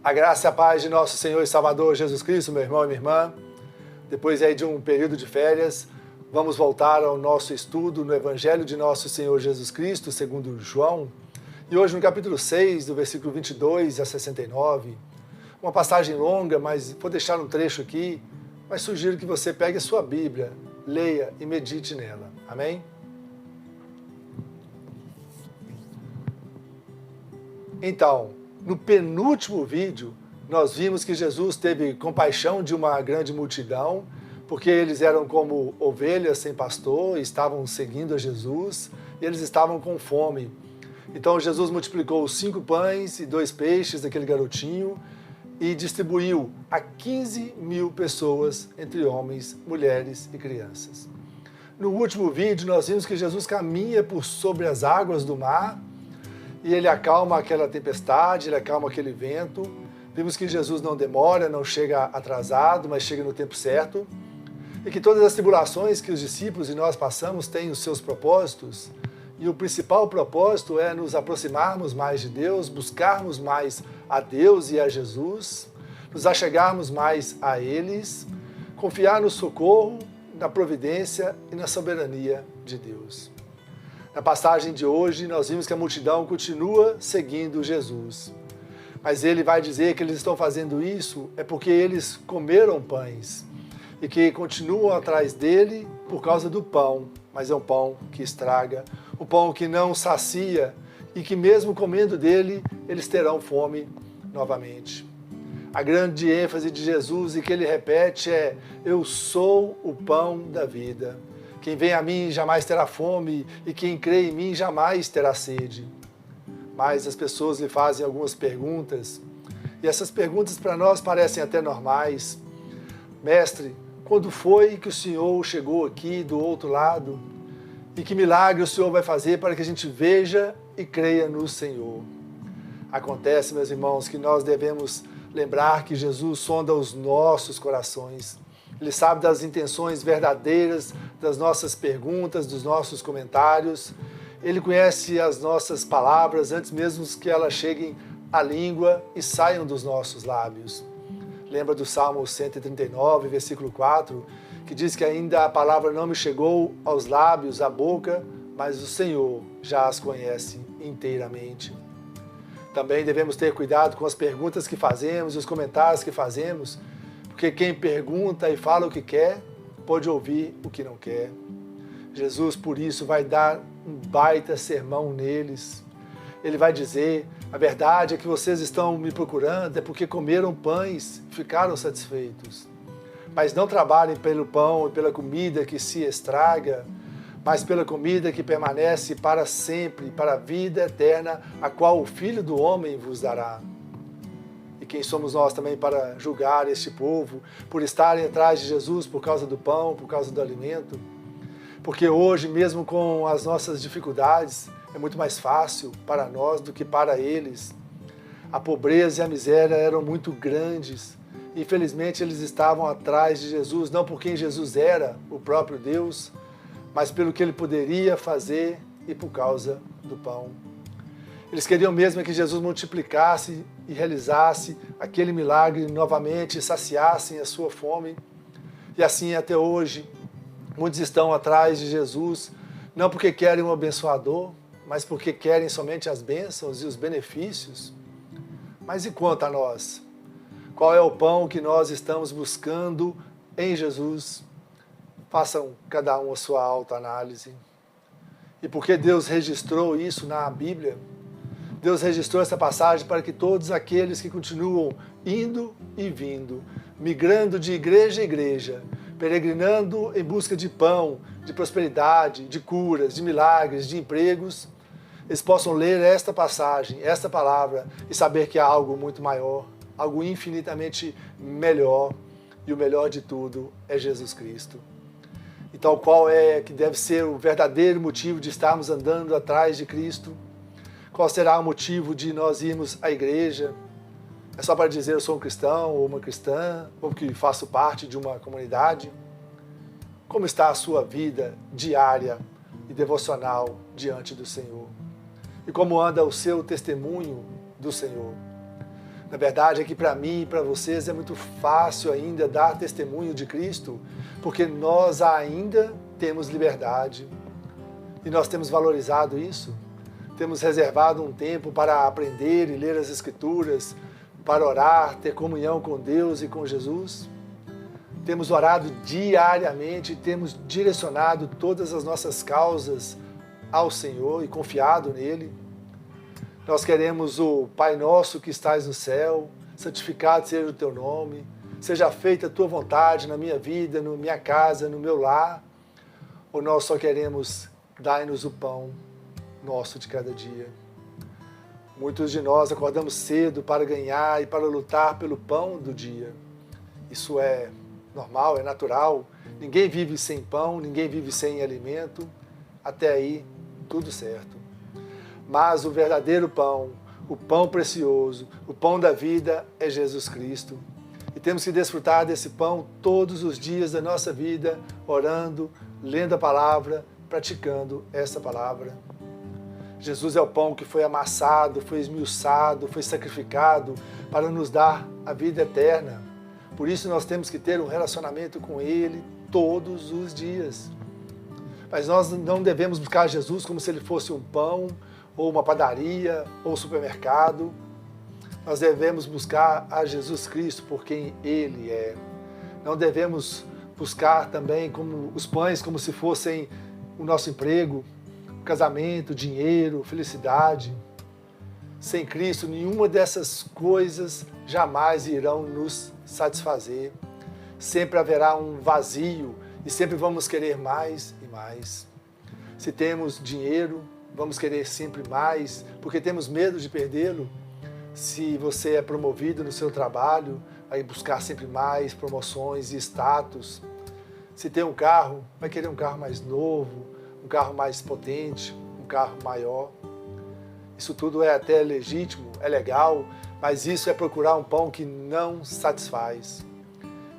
A graça e a paz de nosso Senhor e Salvador Jesus Cristo, meu irmão e minha irmã. Depois aí de um período de férias, vamos voltar ao nosso estudo no Evangelho de nosso Senhor Jesus Cristo, segundo João. E hoje no capítulo 6, do versículo 22 a 69, uma passagem longa, mas vou deixar um trecho aqui, mas sugiro que você pegue a sua Bíblia, leia e medite nela. Amém? Então, no penúltimo vídeo, nós vimos que Jesus teve compaixão de uma grande multidão, porque eles eram como ovelhas sem pastor, estavam seguindo a Jesus, e eles estavam com fome. Então Jesus multiplicou os 5 pães e 2 peixes daquele garotinho e distribuiu a 15.000 pessoas, entre homens, mulheres e crianças. No último vídeo, nós vimos que Jesus caminha por sobre as águas do mar, e ele acalma aquela tempestade, ele acalma aquele vento. Vimos que Jesus não demora, não chega atrasado, mas chega no tempo certo. E que todas as tribulações que os discípulos e nós passamos têm os seus propósitos. E o principal propósito é nos aproximarmos mais de Deus, buscarmos mais a Deus e a Jesus, nos achegarmos mais a eles, confiar no socorro, na providência e na soberania de Deus. Na passagem de hoje, nós vimos que a multidão continua seguindo Jesus. Mas ele vai dizer que eles estão fazendo isso é porque eles comeram pães e que continuam atrás dele por causa do pão, mas é um pão que estraga, um pão que não sacia e que mesmo comendo dele, eles terão fome novamente. A grande ênfase de Jesus e que ele repete é: eu sou o pão da vida. Quem vem a mim jamais terá fome, e quem crê em mim jamais terá sede. Mas as pessoas lhe fazem algumas perguntas, e essas perguntas para nós parecem até normais. Mestre, quando foi que o Senhor chegou aqui do outro lado? E que milagre o Senhor vai fazer para que a gente veja e creia no Senhor? Acontece, meus irmãos, que nós devemos lembrar que Jesus sonda os nossos corações. Ele sabe das intenções verdadeiras, das nossas perguntas, dos nossos comentários. Ele conhece as nossas palavras antes mesmo que elas cheguem à língua e saiam dos nossos lábios. Lembra do Salmo 139, versículo 4, que diz que ainda a palavra não me chegou aos lábios, à boca, mas o Senhor já as conhece inteiramente. Também devemos ter cuidado com as perguntas que fazemos e os comentários que fazemos, porque quem pergunta e fala o que quer, pode ouvir o que não quer. Jesus, por isso, vai dar um baita sermão neles. Ele vai dizer: a verdade é que vocês estão me procurando é porque comeram pães e ficaram satisfeitos. Mas não trabalhem pelo pão e pela comida que se estraga, mas pela comida que permanece para sempre, para a vida eterna, a qual o Filho do Homem vos dará. E quem somos nós também para julgar este povo, por estarem atrás de Jesus por causa do pão, por causa do alimento? Porque hoje, mesmo com as nossas dificuldades, é muito mais fácil para nós do que para eles. A pobreza e a miséria eram muito grandes. E, infelizmente, eles estavam atrás de Jesus, não por quem Jesus era, o próprio Deus, mas pelo que ele poderia fazer e por causa do pão. Eles queriam mesmo que Jesus multiplicasse e realizasse aquele milagre novamente, saciassem a sua fome. E assim até hoje, muitos estão atrás de Jesus, não porque querem um abençoador, mas porque querem somente as bênçãos e os benefícios. Mas e quanto a nós? Qual é o pão que nós estamos buscando em Jesus? Façam cada um a sua autoanálise. E por que Deus registrou isso na Bíblia? Deus registrou essa passagem para que todos aqueles que continuam indo e vindo, migrando de igreja a igreja, peregrinando em busca de pão, de prosperidade, de curas, de milagres, de empregos, eles possam ler esta passagem, esta palavra e saber que há algo muito maior, algo infinitamente melhor, e o melhor de tudo é Jesus Cristo. Então, qual é que deve ser o verdadeiro motivo de estarmos andando atrás de Cristo? Qual será o motivo de nós irmos à igreja? É só para dizer eu sou um cristão ou uma cristã, ou que faço parte de uma comunidade? Como está a sua vida diária e devocional diante do Senhor? E como anda o seu testemunho do Senhor? Na verdade é que para mim e para vocês é muito fácil ainda dar testemunho de Cristo, porque nós ainda temos liberdade e nós temos valorizado isso. Temos reservado um tempo para aprender e ler as Escrituras, para orar, ter comunhão com Deus e com Jesus. Temos orado diariamente e temos direcionado todas as nossas causas ao Senhor e confiado nele. Nós queremos o Pai Nosso que estás no céu, santificado seja o teu nome, seja feita a tua vontade na minha vida, na minha casa, no meu lar. Ou nós só queremos dai-nos o pão nosso de cada dia. Muitos de nós acordamos cedo para ganhar e para lutar pelo pão do dia. Isso é normal, é natural. Ninguém vive sem pão, ninguém vive sem alimento. Até aí, tudo certo. Mas o verdadeiro pão, o pão precioso, o pão da vida é Jesus Cristo. E temos que desfrutar desse pão todos os dias da nossa vida, orando, lendo a palavra, praticando essa palavra. Jesus é o pão que foi amassado, foi esmiuçado, foi sacrificado para nos dar a vida eterna. Por isso nós temos que ter um relacionamento com Ele todos os dias. Mas nós não devemos buscar Jesus como se Ele fosse um pão, ou uma padaria, ou um supermercado. Nós devemos buscar a Jesus Cristo por quem Ele é. Não devemos buscar também como os pães como se fossem o nosso emprego, casamento, dinheiro, felicidade. Sem Cristo, nenhuma dessas coisas jamais irão nos satisfazer. Sempre haverá um vazio e sempre vamos querer mais e mais. Se temos dinheiro, vamos querer sempre mais, porque temos medo de perdê-lo. Se você é promovido no seu trabalho, vai buscar sempre mais promoções e status. Se tem um carro, vai querer um carro mais novo, um carro mais potente, um carro maior. Isso tudo é até legítimo, é legal, mas isso é procurar um pão que não satisfaz.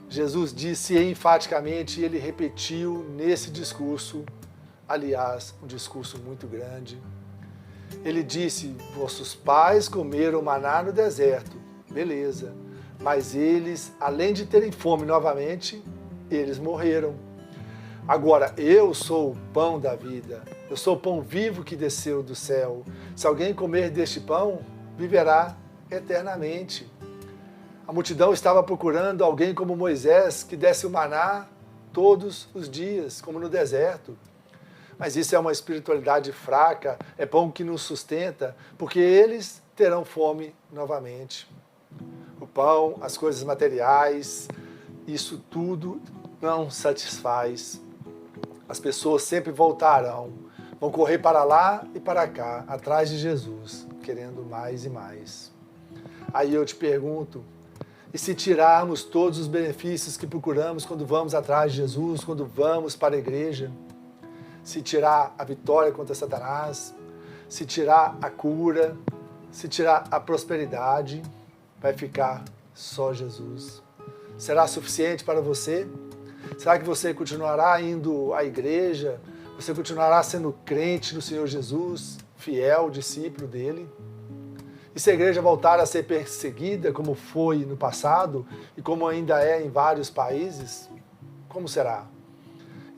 Jesus disse enfaticamente, e ele repetiu nesse discurso, aliás, um discurso muito grande. Ele disse, vossos pais comeram maná no deserto, beleza, mas eles, além de terem fome novamente, eles morreram. Agora, eu sou o pão da vida, eu sou o pão vivo que desceu do céu. Se alguém comer deste pão, viverá eternamente. A multidão estava procurando alguém como Moisés, que desse o maná todos os dias, como no deserto. Mas isso é uma espiritualidade fraca, é pão que nos sustenta, porque eles terão fome novamente. O pão, as coisas materiais, isso tudo não satisfaz. As pessoas sempre voltarão, vão correr para lá e para cá, atrás de Jesus, querendo mais e mais. Aí eu te pergunto, e se tirarmos todos os benefícios que procuramos quando vamos atrás de Jesus, quando vamos para a igreja? Se tirar a vitória contra Satanás, se tirar a cura, se tirar a prosperidade, vai ficar só Jesus. Será suficiente para você? Será que você continuará indo à igreja? Você continuará sendo crente no Senhor Jesus, fiel, discípulo dele? E se a igreja voltar a ser perseguida, como foi no passado e como ainda é em vários países, como será?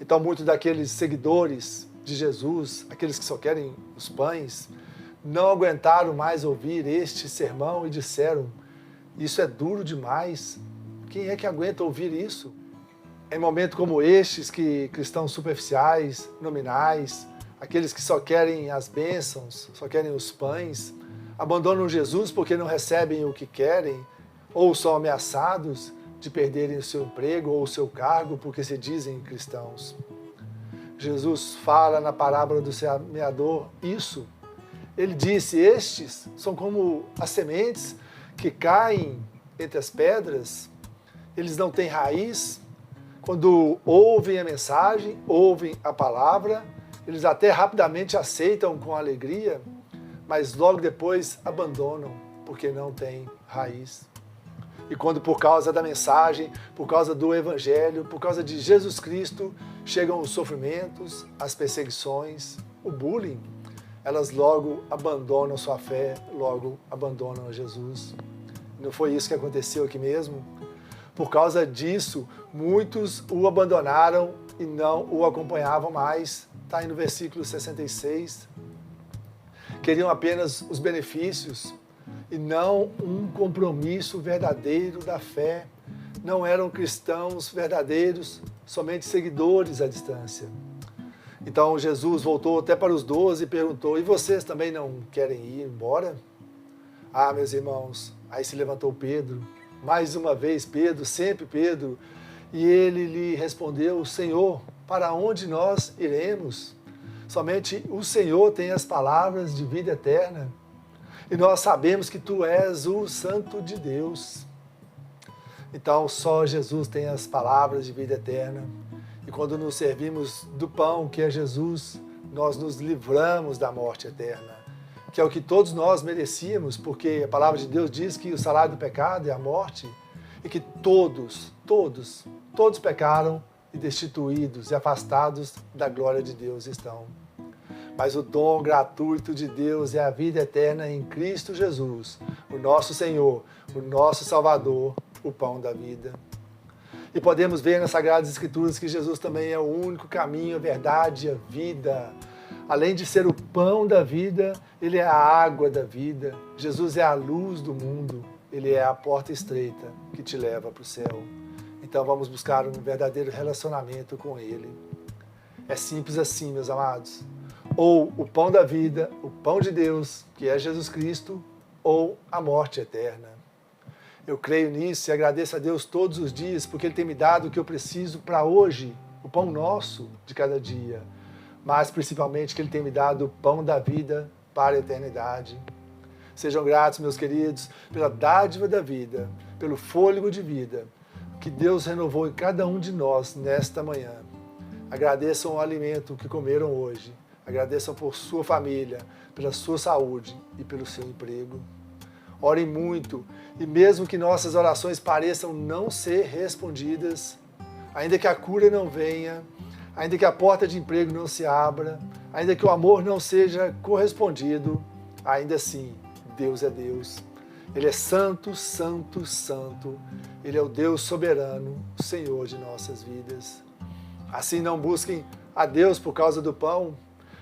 Então, muitos daqueles seguidores de Jesus, aqueles que só querem os pães, não aguentaram mais ouvir este sermão e disseram, isso é duro demais, quem é que aguenta ouvir isso? Em momentos como estes, que cristãos superficiais, nominais, aqueles que só querem as bênçãos, só querem os pães, abandonam Jesus porque não recebem o que querem, ou são ameaçados de perderem o seu emprego ou o seu cargo porque se dizem cristãos. Jesus fala na parábola do semeador isso. Ele disse, estes são como as sementes que caem entre as pedras, eles não têm raiz. Quando ouvem a mensagem, ouvem a palavra, eles até rapidamente aceitam com alegria, mas logo depois abandonam, porque não têm raiz. E quando por causa da mensagem, por causa do Evangelho, por causa de Jesus Cristo, chegam os sofrimentos, as perseguições, o bullying, elas logo abandonam sua fé, logo abandonam Jesus. Não foi isso que aconteceu aqui mesmo? Por causa disso, muitos o abandonaram e não o acompanhavam mais. Está aí no versículo 66. Queriam apenas os benefícios e não um compromisso verdadeiro da fé. Não eram cristãos verdadeiros, somente seguidores à distância. Então Jesus voltou até para os 12 e perguntou: e vocês também não querem ir embora? Ah, meus irmãos, aí se levantou Pedro, mais uma vez Pedro, sempre Pedro, e ele lhe respondeu: Senhor, para onde nós iremos? Somente o Senhor tem as palavras de vida eterna, e nós sabemos que Tu és o Santo de Deus. Então só Jesus tem as palavras de vida eterna, e quando nos servimos do pão que é Jesus, nós nos livramos da morte eterna, que é o que todos nós merecíamos, porque a palavra de Deus diz que o salário do pecado é a morte, e que todos pecaram e destituídos e afastados da glória de Deus estão. Mas o dom gratuito de Deus é a vida eterna em Cristo Jesus, o nosso Senhor, o nosso Salvador, o pão da vida. E podemos ver nas Sagradas Escrituras que Jesus também é o único caminho, a verdade e a vida. Além de ser o pão da vida, Ele é a água da vida. Jesus é a luz do mundo. Ele é a porta estreita que te leva para o céu. Então vamos buscar um verdadeiro relacionamento com Ele. É simples assim, meus amados. Ou o pão da vida, o pão de Deus, que é Jesus Cristo, ou a morte eterna. Eu creio nisso e agradeço a Deus todos os dias, porque Ele tem me dado o que eu preciso para hoje, o pão nosso de cada dia. Mas principalmente que Ele tem me dado o pão da vida para a eternidade. Sejam gratos, meus queridos, pela dádiva da vida, pelo fôlego de vida que Deus renovou em cada um de nós nesta manhã. Agradeçam o alimento que comeram hoje. Agradeçam por sua família, pela sua saúde e pelo seu emprego. Orem muito, e mesmo que nossas orações pareçam não ser respondidas, ainda que a cura não venha, ainda que a porta de emprego não se abra, ainda que o amor não seja correspondido, ainda assim, Deus é Deus. Ele é santo, santo, santo. Ele é o Deus soberano, o Senhor de nossas vidas. Assim não busquem a Deus por causa do pão,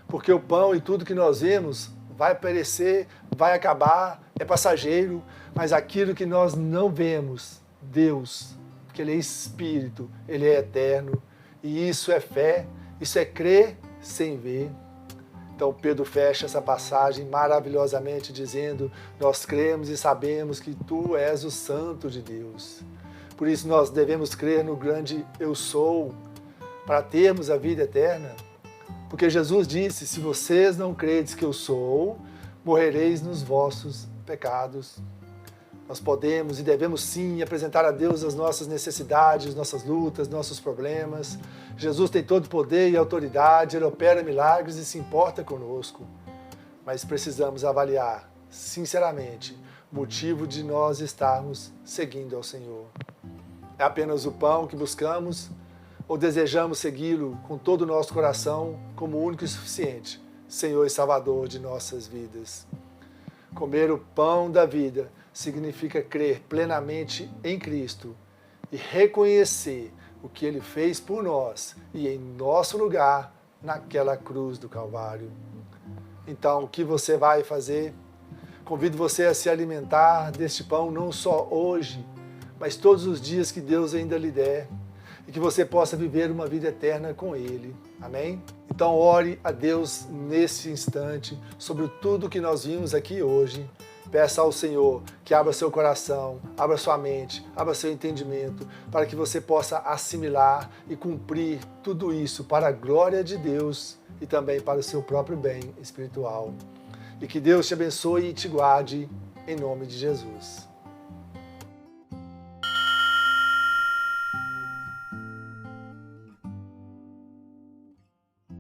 porque o pão e tudo que nós vemos vai perecer, vai acabar, é passageiro, mas aquilo que nós não vemos, Deus, porque Ele é Espírito, Ele é eterno, e isso é fé, isso é crer sem ver. Então Pedro fecha essa passagem maravilhosamente dizendo: nós cremos e sabemos que Tu és o Santo de Deus. Por isso nós devemos crer no grande Eu Sou, para termos a vida eterna. Porque Jesus disse: se vocês não credes que eu sou, morrereis nos vossos pecados. Nós podemos e devemos sim apresentar a Deus as nossas necessidades, nossas lutas, nossos problemas. Jesus tem todo o poder e autoridade, Ele opera milagres e se importa conosco. Mas precisamos avaliar, sinceramente, o motivo de nós estarmos seguindo ao Senhor. É apenas o pão que buscamos ou desejamos segui-lo com todo o nosso coração como único e suficiente, Senhor e Salvador de nossas vidas? Comer o pão da vida significa crer plenamente em Cristo e reconhecer o que Ele fez por nós e em nosso lugar naquela cruz do Calvário. Então, o que você vai fazer? Convido você a se alimentar deste pão não só hoje, mas todos os dias que Deus ainda lhe der, e que você possa viver uma vida eterna com Ele. Amém? Então ore a Deus nesse instante sobre tudo que nós vimos aqui hoje. Peça ao Senhor que abra seu coração, abra sua mente, abra seu entendimento, para que você possa assimilar e cumprir tudo isso para a glória de Deus e também para o seu próprio bem espiritual. E que Deus te abençoe e te guarde, em nome de Jesus.